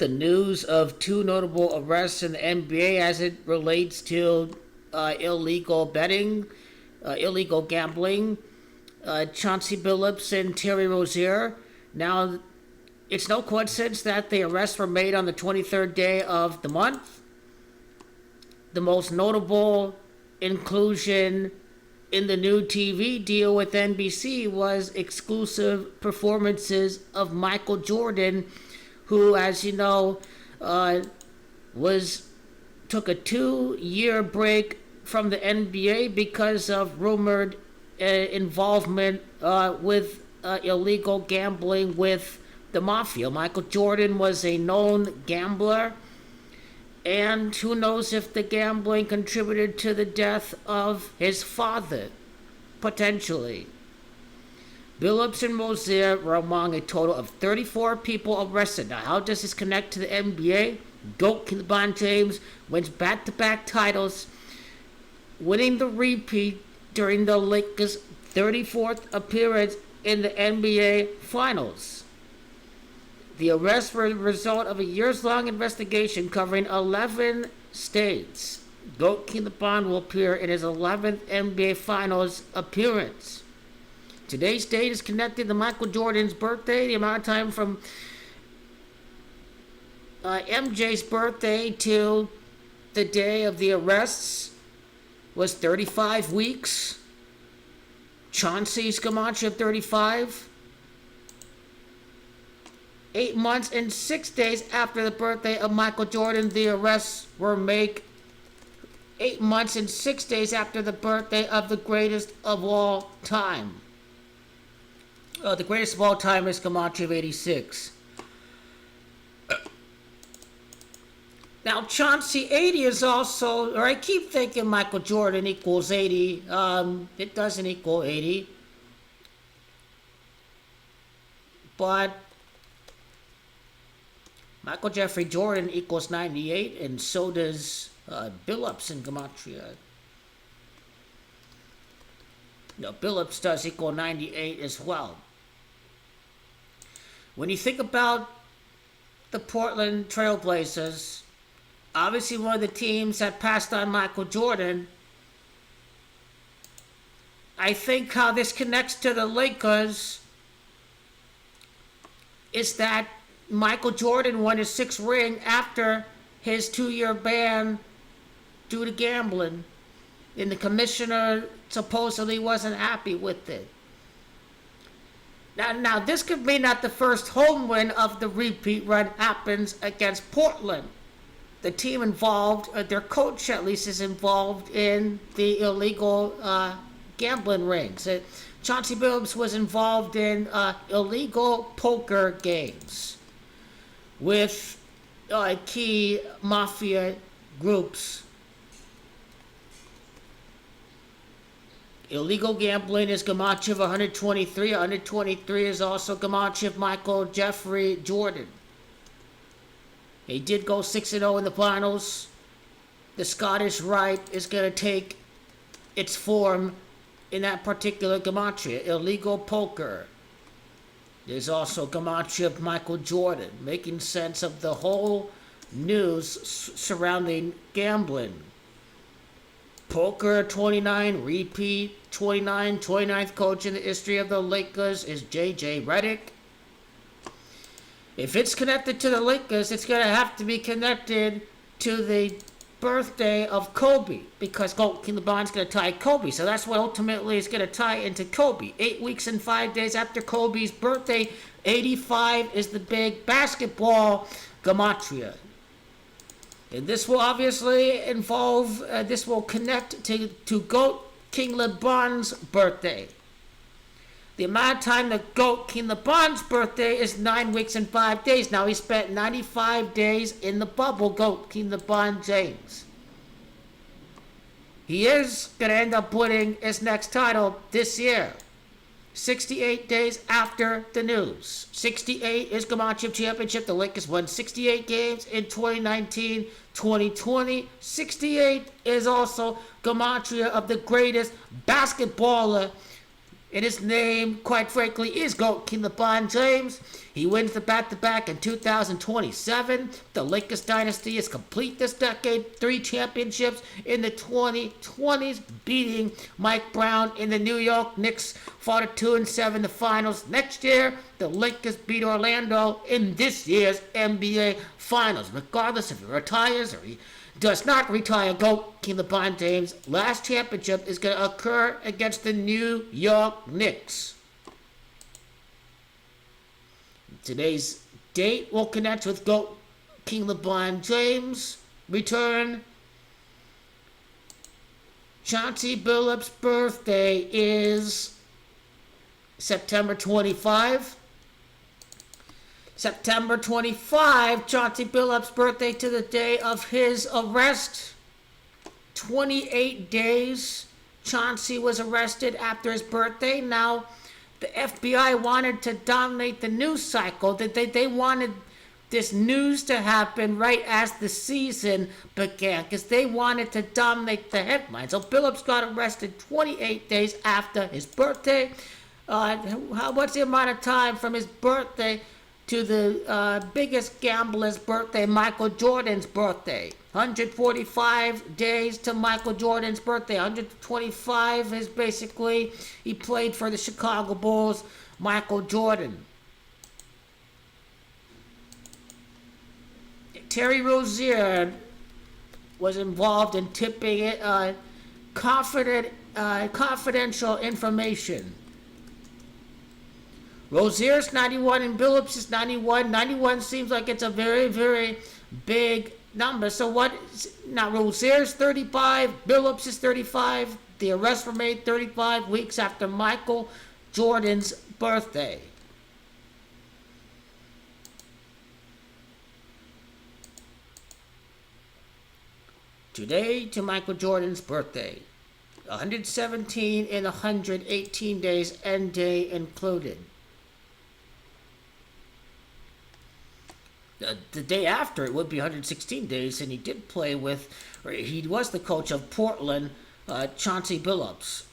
the news of two notable arrests in the NBA as it relates to illegal betting, illegal gambling. Chauncey Billups and Terry Rozier. Now, it's no coincidence that the arrests were made on the 23rd day of the month. The most notable inclusion in the new TV deal with NBC was exclusive performances of Michael Jordan, who, as you know, took a 2-year break from the NBA because of rumored involvement with illegal gambling with the mafia. Michael Jordan was a known gambler, and who knows if the gambling contributed to the death of his father, potentially. Billups and Rozer were among a total of 34 people arrested. Now, how does this connect to the NBA? GOAT LeBron James wins back-to-back titles, winning the repeat during the Lakers' 34th appearance in the NBA Finals. The arrests were the result of a years-long investigation covering 11 states. GOAT LeBron will appear in his 11th NBA Finals appearance. Today's date is connected to Michael Jordan's birthday. The amount of time from MJ's birthday to the day of the arrests was 35 weeks. Chauncey's Camacho, 35. 8 months and 6 days after the birthday of Michael Jordan, the arrests were made. 8 months and 6 days after the birthday of the greatest of all time. The greatest of all time is Camacho of 86. Now, Chauncey 80 is also, or I keep thinking Michael Jordan equals 80. It doesn't equal 80. But Michael Jeffrey Jordan equals 98, and so does Billups and Gematria. No, Billups does equal 98 as well. When you think about the Portland Trailblazers, obviously one of the teams that passed on Michael Jordan, I think how this connects to the Lakers is that Michael Jordan won his 6th ring after his 2-year ban due to gambling, and the commissioner supposedly wasn't happy with it. Now this could be not the first home win of the repeat run happens against Portland. The team involved, their coach at least, is involved in the illegal gambling rings. Chauncey Billups was involved in illegal poker games with key mafia groups. Illegal gambling is Camacho of 123. 123 is also Camacho of Michael Jeffrey Jordan. He did go 6-0 in the finals. The Scottish Rite is going to take its form in that particular gematria, illegal poker. There's also gematria of Michael Jordan, making sense of the whole news surrounding gambling. Poker 29, repeat 29, 29th coach in the history of the Lakers is J.J. Redick. If it's connected to the Lakers, it's going to have to be connected to the birthday of Kobe, because LeBron's going to tie Kobe. So that's what ultimately is going to tie into Kobe. 8 weeks and 5 days after Kobe's birthday, 85 is the big basketball gematria. And this will obviously involve, this will connect to GOAT King LeBron's birthday. The amount of time that GOAT King LeBron's birthday is 9 weeks and 5 days. Now, he spent 95 days in the bubble, GOAT King LeBron James. He is going to end up winning his next title this year. 68 days after the news. 68 is Gematria Championship. The Lakers won 68 games in 2019, 2020. 68 is also Gematria of the greatest basketballer. And his name, quite frankly, is GOAT King LeBron James. He wins the back-to-back in 2027. The Lakers dynasty is complete this decade. 3 championships in the 2020s, beating Mike Brown in the New York Knicks, fought at 2-7 in the finals. Next year, the Lakers beat Orlando in this year's NBA Finals. Regardless if he retires or he does not retire, GOAT King LeBron James' last championship is going to occur against the New York Knicks. Today's date will connect with GOAT King LeBron James' return. Chauncey Billup's birthday is September 25. September 25, Chauncey Billup's birthday to the day of his arrest. 28 days Chauncey was arrested after his birthday. Now, the FBI wanted to dominate the news cycle. They wanted this news to happen right as the season began because they wanted to dominate the headlines. So Billups got arrested 28 days after his birthday. What's the amount of time from his birthday to the biggest gambler's birthday, Michael Jordan's birthday? 145 days to Michael Jordan's birthday. 125 is basically, he played for the Chicago Bulls, Michael Jordan. Terry Rozer was involved in tipping it, confidential information. Rozier's 91 and Billups is 91. 91 seems like it's a very, very big number. So what? Now Rozier's 35, Billups is 35. The arrests were made 35 weeks after Michael Jordan's birthday. Today to Michael Jordan's birthday. 117 in 118 days, end day included. The day after, it would be 116 days, and he did play with, or he was the coach of Portland, Chauncey Billups.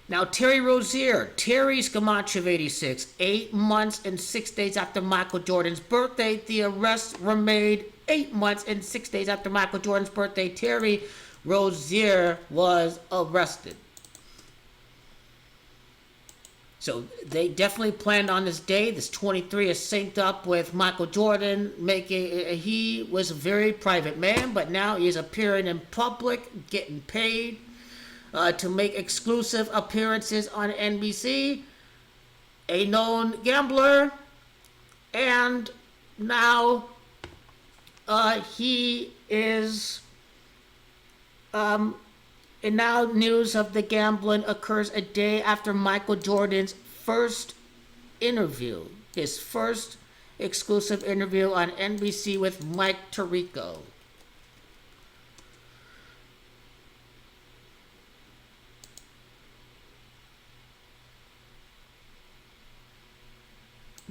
Now, Terry Rozier, Terry's Gamache of 86, 8 months and 6 days after Michael Jordan's birthday. The arrests were made 8 months and 6 days after Michael Jordan's birthday. Terry Rozier was arrested. So they definitely planned on this day. This 23 is synced up with Michael Jordan. He was a very private man, but now he is appearing in public, getting paid to make exclusive appearances on NBC. A known gambler, and now he is. And now news of the gambling occurs a day after Michael Jordan's first interview. His first exclusive interview on NBC with Mike Tirico.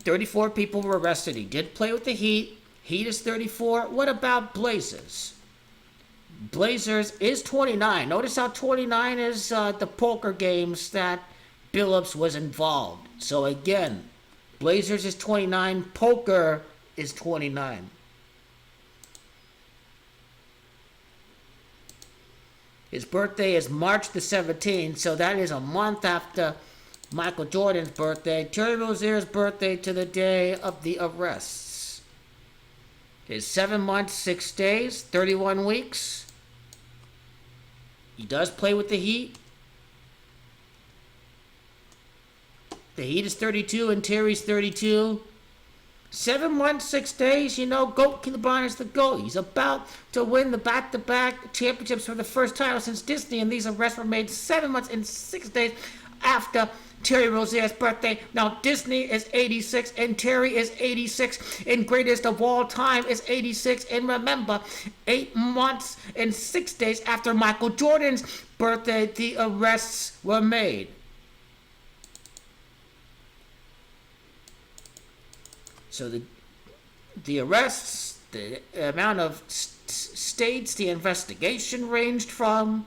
"34 people were arrested. He did play with the Heat. Heat is 34. What about Blazers? Blazers is 29. Notice how 29 is the poker games that Billups was involved. So again, Blazers is 29. Poker is 29. His birthday is March the 17th, so that is a month after Michael Jordan's birthday. Terry Rozier's birthday to the day of the arrests is 7 months, 6 days, 31 weeks. He does play with the Heat. The Heat is 32 and Terry's 32. 7 months, 6 days, GOAT King LeBron is the GOAT. He's about to win the back-to-back championships for the first time since Disney, and these arrests were made 7 months and 6 days after Terry Rozier's birthday. Now, Disney is 86 and Terry is 86, and greatest of all time is 86. And remember, 8 months and 6 days after Michael Jordan's birthday, the arrests were made. So the arrests, the amount of states the investigation ranged from,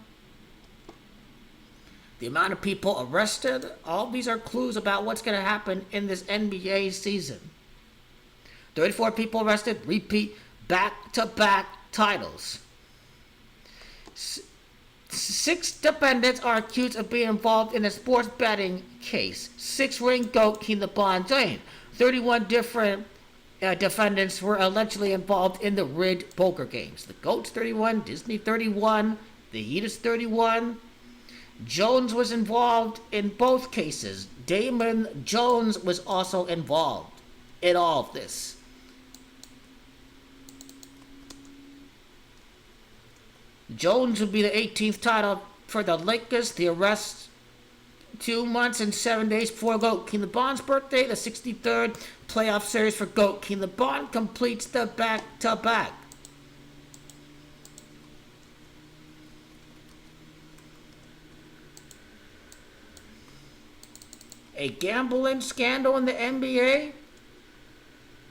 the amount of people arrested. All these are clues about what's going to happen in this NBA season. 34 people arrested, repeat back-to-back titles. 6 defendants are accused of being involved in a sports betting case. 6-ring GOAT King LeBron James. 31 different defendants were allegedly involved in the rigged poker games. The GOAT's 31, Disney 31, the Heat is 31. Jones was involved in both cases. Damon Jones was also involved in all of this. Jones would be the 18th title for the Lakers. The arrest 2 months and 7 days before GOAT King LeBron's birthday. The 63rd playoff series for GOAT King LeBron completes the back-to-back. A gambling scandal in the NBA.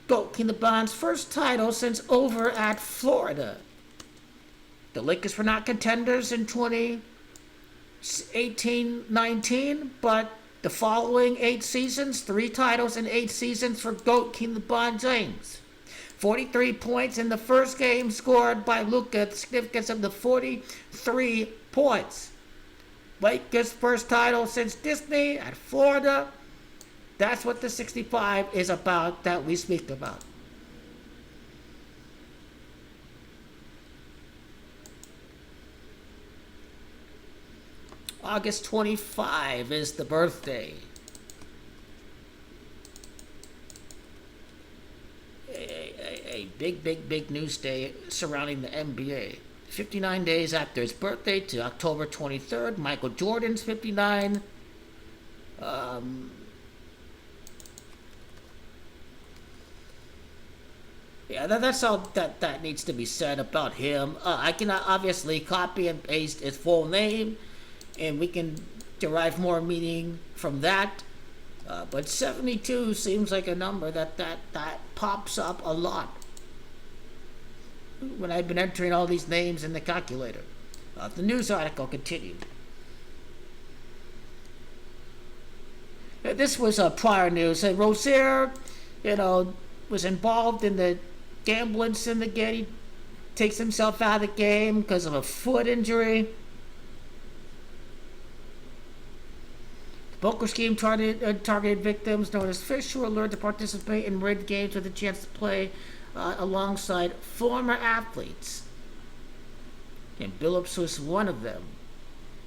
GOAT King LeBron's first title since over at Florida. The Lakers were not contenders in 2018-19, but the following 8 seasons, 3 titles in 8 seasons for GOAT King LeBron James. 43 points in the first game scored by Luka, the significance of the 43 points. Lakers' first title since Disney at Florida. That's what the 65 is about that we speak about. August 25 is the birthday. A big news day surrounding the NBA. 59 days after his birthday to October 23rd, Michael Jordan's 59. Yeah, that's all that needs to be said about him. I can obviously copy and paste his full name, and we can derive more meaning from that. But 72 seems like a number that pops up a lot when I've been entering all these names in the calculator. The news article continued. This was prior news. Rozer, was involved in the gambling syndicate. He takes himself out of the game because of a foot injury. Poker scheme targeted victims known as fish who were lured to participate in rigged games with a chance to play alongside former athletes. And Billup was one of them.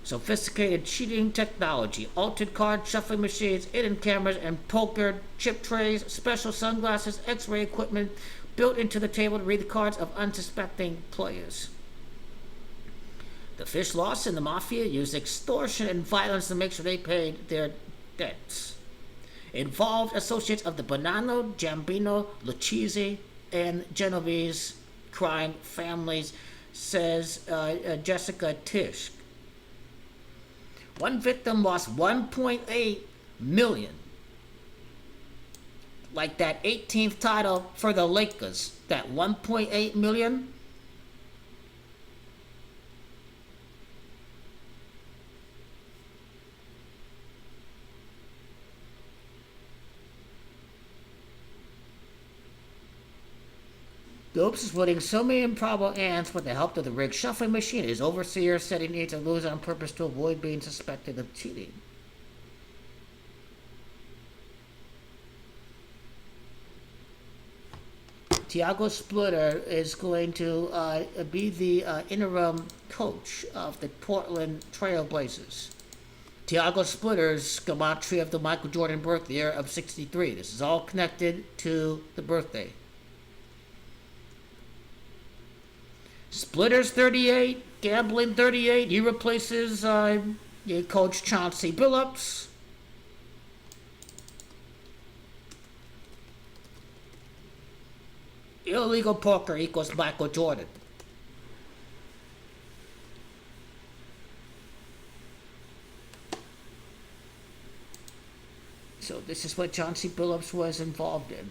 Sophisticated cheating technology, altered card shuffling machines, hidden cameras, and poker chip trays, special sunglasses, x-ray equipment built into the table to read the cards of unsuspecting players. The fish lost and the mafia used extortion and violence to make sure they paid their debts. Involved associates of the Bonanno, Gambino, Lucchese, and Genovese crime families, says Jessica Tisch. One victim lost $1.8 million. Like that 18th title for the Lakers, that $1.8 million. Billup is putting so many improbable hands with the help of the rigged shuffling machine. His overseer said he needs to lose on purpose to avoid being suspected of cheating. Tiago Splitter is going to be the interim coach of the Portland Trail Blazers. Tiago Splitter's gematria of the Michael Jordan birthday year of 63. This is all connected to the birthday. Splitter's 38, gambling 38. He replaces Coach Chauncey Billups. Illegal poker equals Michael Jordan. So this is what Chauncey Billups was involved in.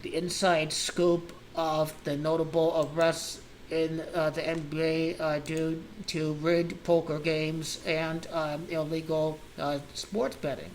The inside scoop of the notable arrests in the NBA due to rigged poker games and illegal sports betting.